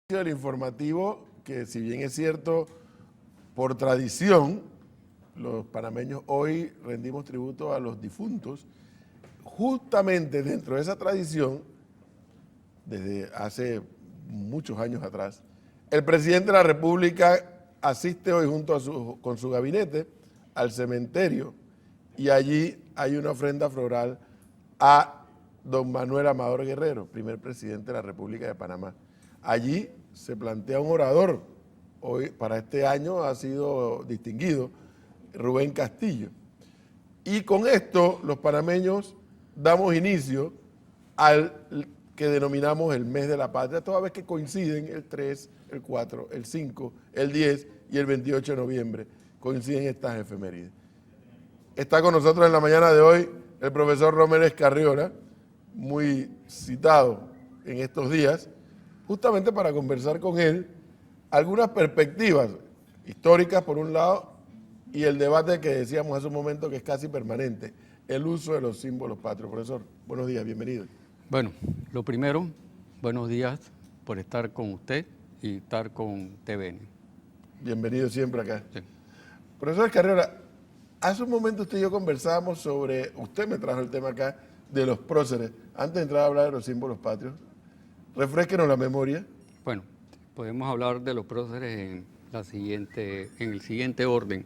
El informativo que, si bien es cierto, por tradición, los panameños hoy rendimos tributo a los difuntos, justamente dentro de esa tradición, desde hace muchos años atrás, el presidente de la República asiste hoy con su gabinete al cementerio y allí hay una ofrenda floral a don Manuel Amador Guerrero, primer presidente de la República de Panamá. Allí se plantea un orador, hoy para este año ha sido distinguido, Rubén Castillo. Y con esto los panameños damos inicio al que denominamos el mes de la patria, toda vez que coinciden el 3, el 4, el 5, el 10 y el 28 de noviembre, coinciden estas efemérides. Está con nosotros en la mañana de hoy el profesor Romer Carriora, muy citado en estos días, justamente para conversar con él algunas perspectivas históricas por un lado y el debate que decíamos hace un momento que es casi permanente, el uso de los símbolos patrios. Profesor, buenos días, bienvenido. Bueno, lo primero, buenos días por estar con usted y estar con TVN. Bienvenido siempre acá. Sí. Profesor Carriora, hace un momento usted y yo conversábamos sobre, usted me trajo el tema acá, de los próceres, antes de entrar a hablar de los símbolos patrios. Refrésquenos la memoria. Bueno, podemos hablar de los próceres en el siguiente orden.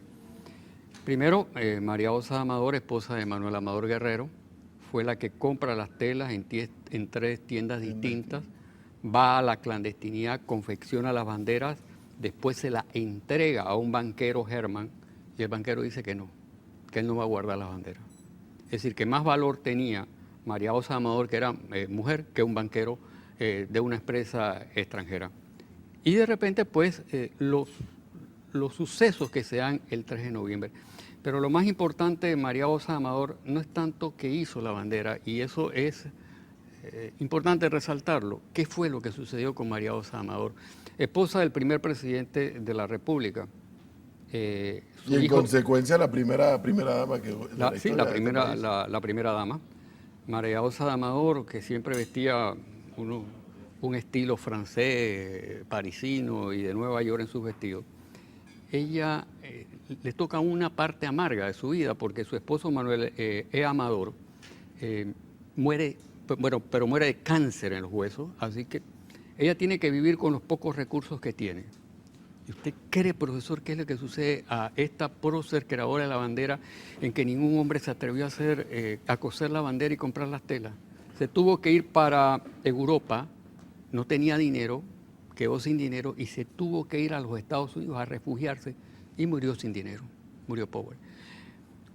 Primero, María Osa Amador, esposa de Manuel Amador Guerrero, fue la que compra las telas en 3 tiendas distintas, va a la clandestinidad, confecciona las banderas, después se las entrega a un banquero, Germán, y el banquero dice que él no va a guardar las banderas. Es decir, que más valor tenía María Osa Amador, que era mujer, que un banquero de una empresa extranjera. Y de repente, pues, los sucesos que se dan el 3 de noviembre. Pero lo más importante de María Osa Amador no es tanto que hizo la bandera, y eso es importante resaltarlo. ¿Qué fue lo que sucedió con María Osa Amador? Esposa del primer presidente de la República. Y en consecuencia la primera dama que... la primera dama. María Osa Amador, que siempre vestía un estilo francés, parisino y de Nueva York en sus vestidos. Ella le toca una parte amarga de su vida porque su esposo Manuel Amador muere, pero muere de cáncer en los huesos, así que ella tiene que vivir con los pocos recursos que tiene. ¿Y usted cree, profesor, qué es lo que sucede a esta prócer creadora de la bandera en que ningún hombre se atrevió a coser la bandera y comprar las telas? Se tuvo que ir para Europa, no tenía dinero, quedó sin dinero y se tuvo que ir a los Estados Unidos a refugiarse y murió sin dinero, murió pobre.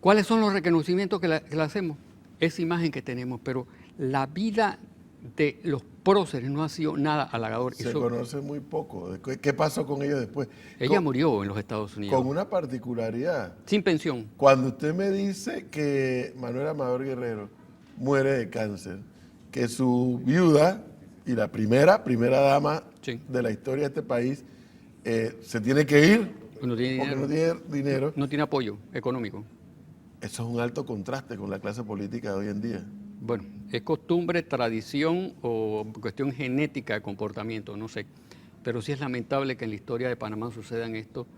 ¿Cuáles son los reconocimientos que le hacemos? Esa imagen que tenemos, pero la vida de los próceres no ha sido nada halagador. Se conoce muy poco. ¿Qué pasó con ella después? Ella murió en los Estados Unidos. Con una particularidad. Sin pensión. Cuando usted me dice que Manuel Amador Guerrero muere de cáncer, que su viuda y la primera dama de la historia de este país se tiene que ir no tiene porque no tiene dinero. No tiene apoyo económico. Eso es un alto contraste con la clase política de hoy en día. Bueno, es costumbre, tradición o cuestión genética de comportamiento, no sé. Pero sí es lamentable que en la historia de Panamá sucedan esto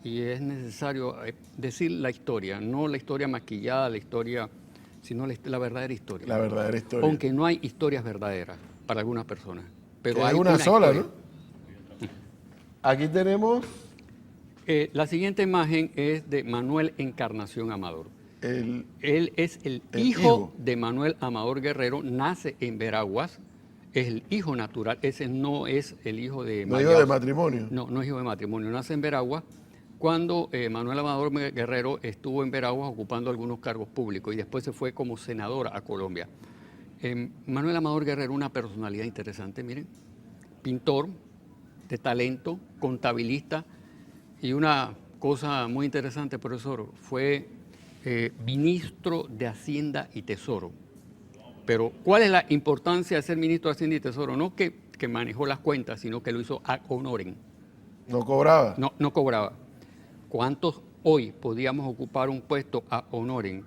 y es necesario decir la historia, no la historia maquillada, sino la verdadera historia. La verdadera historia. Aunque no hay historias verdaderas para algunas personas. Pero hay una sola, historia, ¿no? Aquí tenemos... la siguiente imagen es de Manuel Encarnación Amador. Él es el hijo de Manuel Amador Guerrero, nace en Veraguas, es el hijo natural, ese no es el hijo de... ¿No es hijo de matrimonio? No es hijo de matrimonio, nace en Veraguas cuando Manuel Amador Guerrero estuvo en Veraguas ocupando algunos cargos públicos y después se fue como senador a Colombia. Manuel Amador Guerrero, una personalidad interesante, miren, pintor de talento, contabilista y una cosa muy interesante, profesor, fue ministro de Hacienda y Tesoro. Pero ¿cuál es la importancia de ser ministro de Hacienda y Tesoro? No que manejó las cuentas, sino que lo hizo ad honorem. ¿No cobraba? No cobraba. ¿Cuántos hoy podíamos ocupar un puesto ad honorem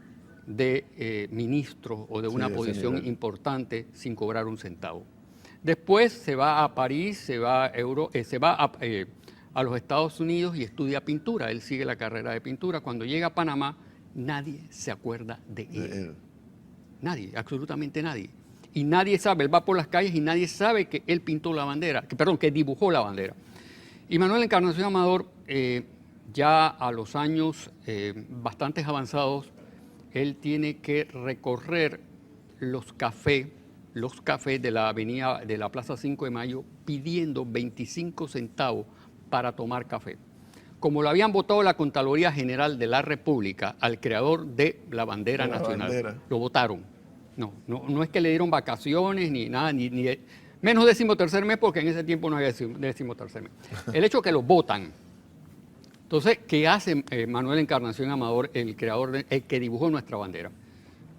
de ministro o de una posición importante sin cobrar un centavo? Después se va a París, se va a los Estados Unidos y estudia pintura. Él sigue la carrera de pintura. Cuando llega a Panamá, nadie se acuerda de él. Nadie, absolutamente nadie. Y nadie sabe, él va por las calles y nadie sabe que él pintó la bandera, que dibujó la bandera. Y Manuel Encarnación Amador, ya a los años bastante avanzados, él tiene que recorrer los cafés de la avenida de la Plaza 5 de Mayo pidiendo 25 centavos para tomar café. Como lo habían votado la Contraloría General de la República al creador de la bandera nacional, lo votaron. No es que le dieron vacaciones ni nada, ni menos 13º mes, porque en ese tiempo no había 13º mes. El hecho que lo votan. Entonces, ¿qué hace Manuel Encarnación Amador, el creador, el que dibujó nuestra bandera?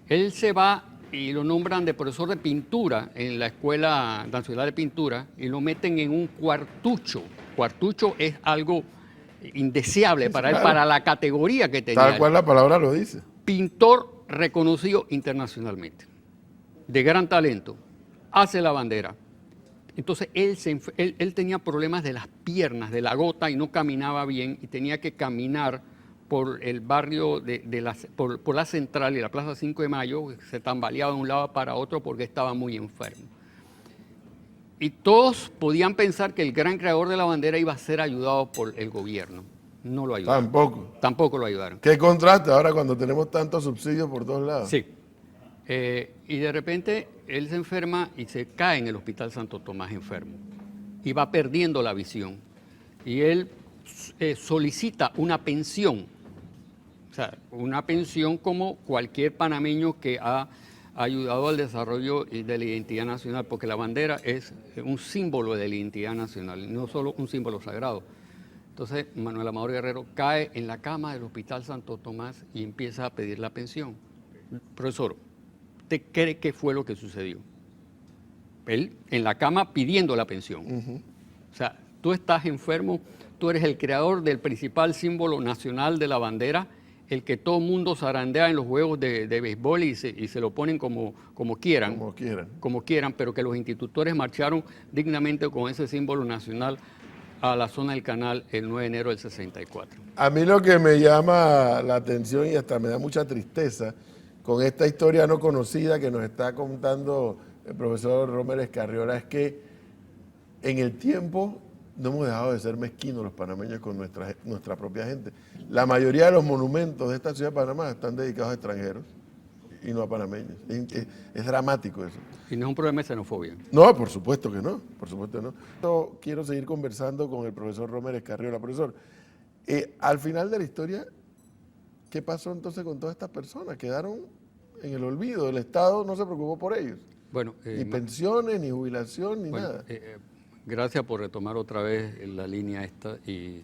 Él se va y lo nombran de profesor de pintura en la Escuela Nacional de Pintura y lo meten en un cuartucho. Cuartucho es algo indeseable para él, para la categoría que tenía. Tal cual la palabra lo dice. Pintor reconocido internacionalmente, de gran talento, hace la bandera. Entonces él tenía problemas de las piernas, de la gota, y no caminaba bien y tenía que caminar por el barrio por la Central y la Plaza 5 de Mayo, se tambaleaba de un lado para otro porque estaba muy enfermo. Y todos podían pensar que el gran creador de la bandera iba a ser ayudado por el gobierno. No lo ayudaron. Tampoco lo ayudaron. Qué contraste ahora cuando tenemos tantos subsidios por todos lados. Sí. Y de repente él se enferma y se cae en el Hospital Santo Tomás enfermo. Y va perdiendo la visión. Y él solicita una pensión. O sea, una pensión como cualquier panameño que ha ayudado al desarrollo de la identidad nacional, porque la bandera es un símbolo de la identidad nacional, no solo un símbolo sagrado. Entonces, Manuel Amador Guerrero cae en la cama del Hospital Santo Tomás y empieza a pedir la pensión. Profesor, ¿usted cree qué fue lo que sucedió? Él en la cama pidiendo la pensión. O sea, tú estás enfermo, tú eres el creador del principal símbolo nacional de la bandera, el que todo mundo zarandea en los juegos de béisbol y se lo ponen como quieran. Como quieran, pero que los institutores marcharon dignamente con ese símbolo nacional a la zona del canal el 9 de enero del 64. A mí lo que me llama la atención y hasta me da mucha tristeza con esta historia no conocida que nos está contando el profesor Romer Escarriola es que en el tiempo no hemos dejado de ser mezquinos los panameños con nuestra propia gente. La mayoría de los monumentos de esta ciudad de Panamá están dedicados a extranjeros y no a panameños. Es dramático eso. Y no es un problema de xenofobia. No, por supuesto que no, por supuesto que no. Yo quiero seguir conversando con el profesor Romer Escarriola. Profesor, al final de la historia, ¿qué pasó entonces con todas estas personas? Quedaron en el olvido, el Estado no se preocupó por ellos. Bueno, ni pensiones, ni jubilación, ni nada. Gracias por retomar otra vez la línea esta. Y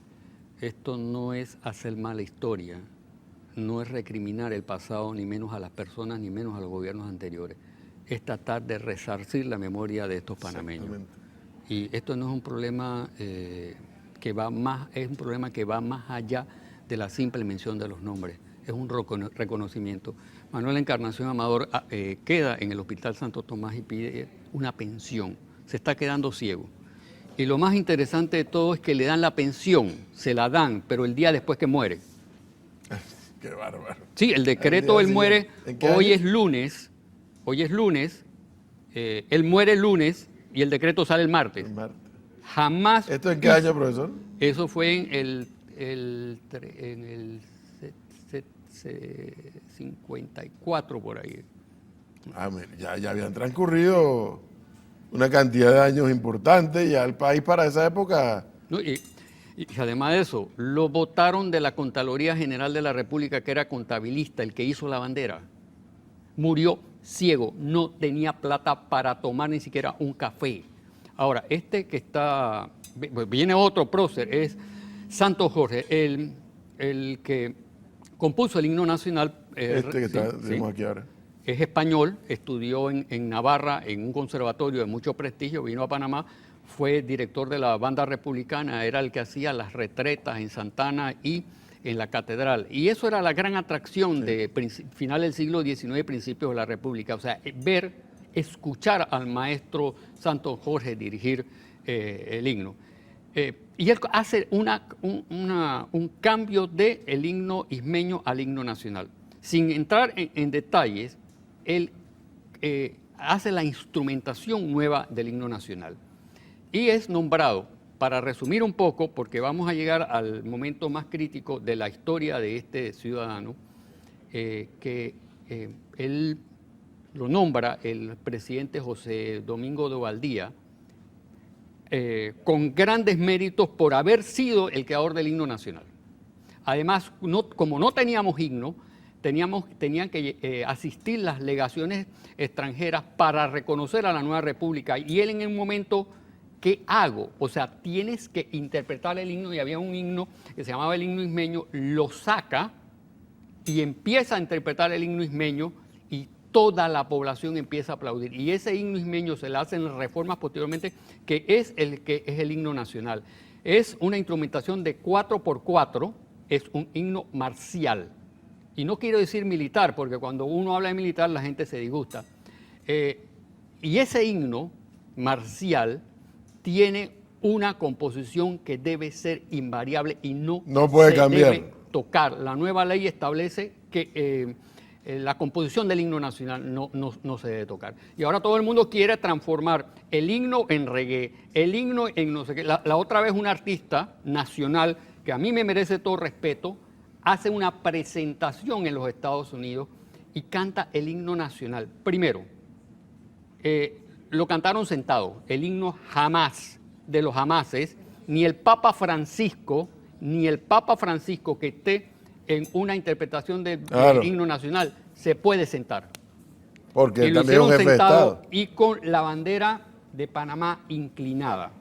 esto no es hacer mala historia, no es recriminar el pasado, ni menos a las personas, ni menos a los gobiernos anteriores. Es tratar de resarcir la memoria de estos panameños. Y esto no es un problema que va más, es un problema que va más allá de la simple mención de los nombres. Es un reconocimiento. Manuel Encarnación Amador queda en el Hospital Santo Tomás y pide una pensión. Se está quedando ciego. Y lo más interesante de todo es que le dan la pensión, se la dan, pero el día después que muere. Qué bárbaro. Sí, el decreto, él muere, hoy es lunes, él muere el lunes y el decreto sale el martes. Jamás. ¿Esto en qué año, profesor? Eso fue en el 54 por ahí. Ya habían transcurrido una cantidad de años importante y ya el país para esa época... No, y además de eso, lo votaron de la Contraloría General de la República, que era contabilista, el que hizo la bandera. Murió ciego, no tenía plata para tomar ni siquiera un café. Ahora, que está... Viene otro prócer, es Santos Jorge, el que compuso el himno nacional. Tenemos aquí ahora. Es español, estudió en Navarra, en un conservatorio de mucho prestigio, vino a Panamá, fue director de la banda republicana, era el que hacía las retretas en Santana y en la catedral. Y eso era la gran atracción de final del siglo XIX, principios de la República. O sea, ver escuchar al maestro Santos Jorge dirigir el himno. Y él hace un cambio del himno ismeño al himno nacional. Sin entrar en detalles, él hace la instrumentación nueva del himno nacional. Y es nombrado, para resumir un poco, porque vamos a llegar al momento más crítico de la historia de este ciudadano, que él lo nombra el presidente José Domingo de Valdía, con grandes méritos por haber sido el creador del himno nacional. Además, como no teníamos himno, tenían que asistir las legaciones extranjeras para reconocer a la nueva república. Y él en un momento, ¿qué hago? O sea, tienes que interpretar el himno, y había un himno que se llamaba el himno ismeño, lo saca y empieza a interpretar el himno ismeño y toda la población empieza a aplaudir. Y ese himno ismeño se le hacen reformas posteriormente, que es el himno nacional. Es una instrumentación de 4x4, es un himno marcial. Y no quiero decir militar, porque cuando uno habla de militar la gente se disgusta. Y ese himno marcial tiene una composición que debe ser invariable y no puede se cambiar. Debe tocar. La nueva ley establece que la composición del himno nacional no se debe tocar. Y ahora todo el mundo quiere transformar el himno en reggae, el himno en no sé qué. La otra vez una artista nacional, que a mí me merece todo respeto, hace una presentación en los Estados Unidos y canta el himno nacional. Primero, lo cantaron sentado, el himno jamás, de los jamases, ni el Papa Francisco que esté en una interpretación del himno nacional se puede sentar. Porque y lo también hicieron es un jefe de sentado Estado. y con la bandera de Panamá inclinada.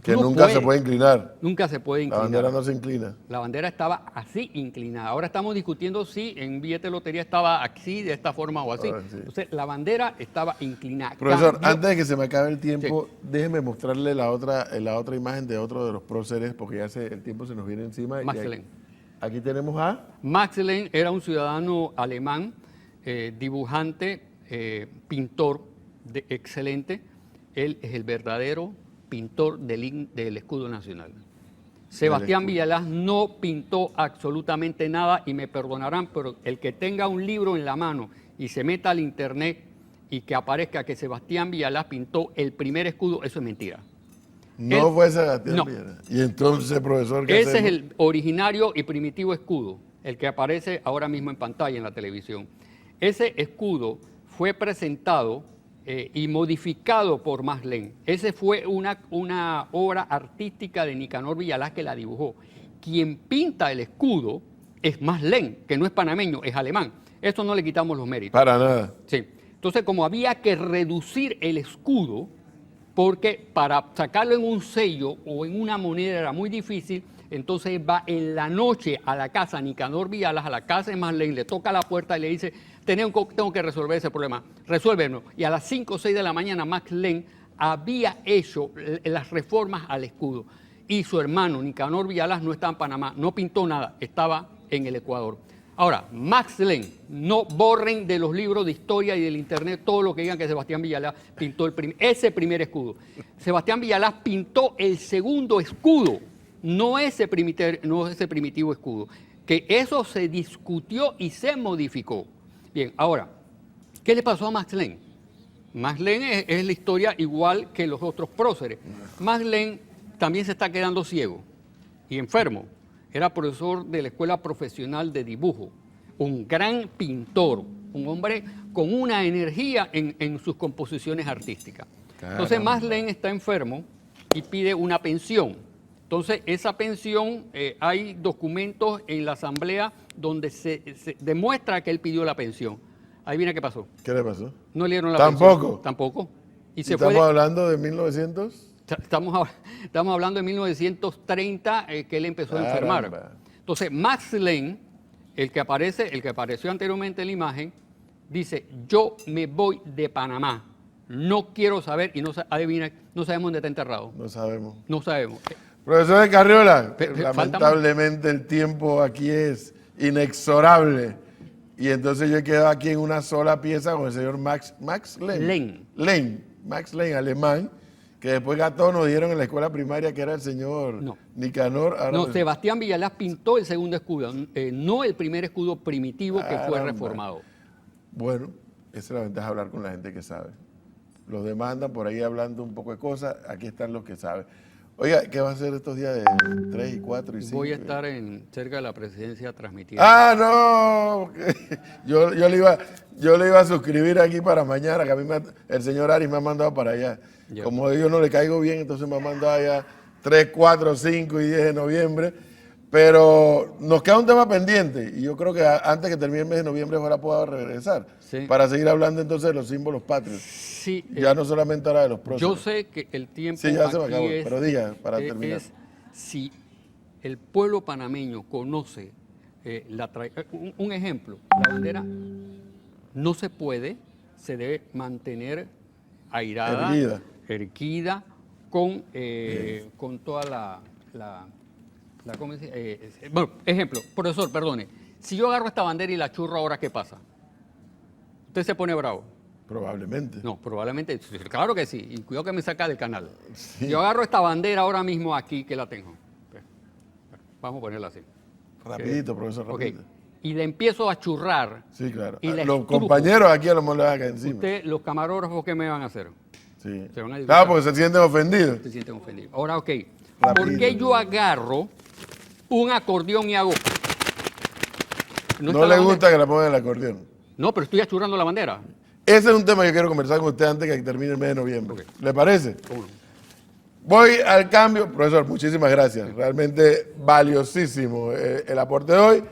Que nunca se puede inclinar. Nunca se puede inclinar. La bandera no se inclina. La bandera estaba así inclinada. Ahora estamos discutiendo si en billete de lotería estaba así, de esta forma o así. Sí. Entonces, la bandera estaba inclinada. Profesor, antes de que se me acabe el tiempo, déjeme mostrarle la otra imagen de otro de los próceres, porque ya el tiempo se nos viene encima. Max Lenn. Aquí tenemos a... Max Lenn era un ciudadano alemán, dibujante, pintor excelente. Él es el verdadero pintor del escudo nacional. Sebastián Villalaz no pintó absolutamente nada, y me perdonarán, pero el que tenga un libro en la mano y se meta al internet y que aparezca que Sebastián Villalaz pintó el primer escudo, eso es mentira. No fue Sebastián no. Villalaz. Y entonces, profesor, ¿qué Ese hacemos? es el originario y primitivo escudo, el que aparece ahora mismo en pantalla en la televisión. Ese escudo fue presentado y modificado por Max Lenn. Ese fue una obra artística de Nicanor Villalaz, que la dibujó. Quien pinta el escudo es Max Lenn, que no es panameño, es alemán. Esto no le quitamos los méritos. Para nada. Sí. Entonces, como había que reducir el escudo, porque para sacarlo en un sello o en una moneda era muy difícil, entonces va en la noche a la casa Nicanor Villalaz, a la casa de Max Lenn, le toca la puerta y le dice: tengo que resolver ese problema, resuélvelo. Y a las 5 o 6 de la mañana Max Lenn había hecho las reformas al escudo. Y su hermano Nicanor Villalaz no estaba en Panamá, no pintó nada, estaba en el Ecuador. Ahora, Max Lenn, no borren de los libros de historia y del internet todo lo que digan que Sebastián Villalaz pintó ese primer escudo. Sebastián Villalaz pintó el segundo escudo, no ese primitivo escudo, que eso se discutió y se modificó. Bien, ahora, ¿qué le pasó a Max Lenn? Max Lenn es la historia igual que los otros próceres. Max Lenn también se está quedando ciego y enfermo. Era profesor de la Escuela Profesional de Dibujo, un gran pintor, un hombre con una energía en sus composiciones artísticas. Caramba. Entonces, Max Lenn está enfermo y pide una pensión. Entonces, esa pensión, hay documentos en la asamblea donde se demuestra que él pidió la pensión. Ahí viene qué pasó. ¿Qué le pasó? No le dieron la ¿Tampoco? pensión. Tampoco. Y ¿Estamos hablando de 1900? Estamos hablando de 1930, que él empezó a enfermar. Entonces, Max Lenn, el que apareció anteriormente en la imagen, dice: yo me voy de Panamá. No quiero saber, y adivina, no sabemos dónde está enterrado. No sabemos. No sabemos. Profesor Carriola, Falta lamentablemente el tiempo aquí es inexorable Y entonces yo he quedado aquí en una sola pieza con el señor Max Lane. Max Lane, alemán, que después Gatón nos dieron en la escuela primaria que era el señor Nicanor. No, Sebastián Villalaz pintó el segundo escudo, no el primer escudo primitivo que fue reformado. Bueno, esa es la ventaja de hablar con la gente que sabe. Los demás andan por ahí hablando un poco de cosas, aquí están los que saben. Oiga, ¿qué va a hacer estos días de 3 y 4 y 5? Voy a estar cerca de la presidencia transmitiendo. ¡Ah, no! Yo le iba a suscribir aquí para mañana, que a mí el señor Aris me ha mandado para allá. Ya. Como yo no le caigo bien, entonces me ha mandado allá 3, 4, 5 y 10 de noviembre. Pero nos queda un tema pendiente y yo creo que antes que termine el mes de noviembre ahora pueda regresar para seguir hablando entonces de los símbolos patrios. Sí, ya no solamente ahora de los próximos. Yo sé que el tiempo sí, ya se me aquí acabó, pero diga para terminar. Si el pueblo panameño conoce un ejemplo, la bandera no se puede, se debe mantener airada, erguida con toda ¿cómo dice? Bueno, ejemplo, profesor, perdone, si yo agarro esta bandera y la churro ahora, ¿qué pasa? ¿Usted se pone bravo? Probablemente. No, probablemente, claro que sí, y cuidado que me saca del canal. Sí. Yo agarro esta bandera ahora mismo aquí, que la tengo. Vamos a ponerla así. Rapidito, profesor, rapidito. Okay. Y le empiezo a churrar. Sí, claro. Y los compañeros aquí a lo mejor le van a caer encima. Usted, los camarógrafos, ¿qué me van a hacer? Sí. Se van a claro, porque se sienten ofendidos. Se sienten ofendidos. Ahora, ok. Rapidito. ¿Por qué yo agarro un acordeón y hago? No le gusta que la pongan el acordeón. No, pero estoy achurrando la bandera. Ese es un tema que quiero conversar con usted antes que termine el mes de noviembre. Okay. ¿Le parece? ¿Cómo no? Voy al cambio. Profesor, muchísimas gracias. Realmente valiosísimo el aporte de hoy.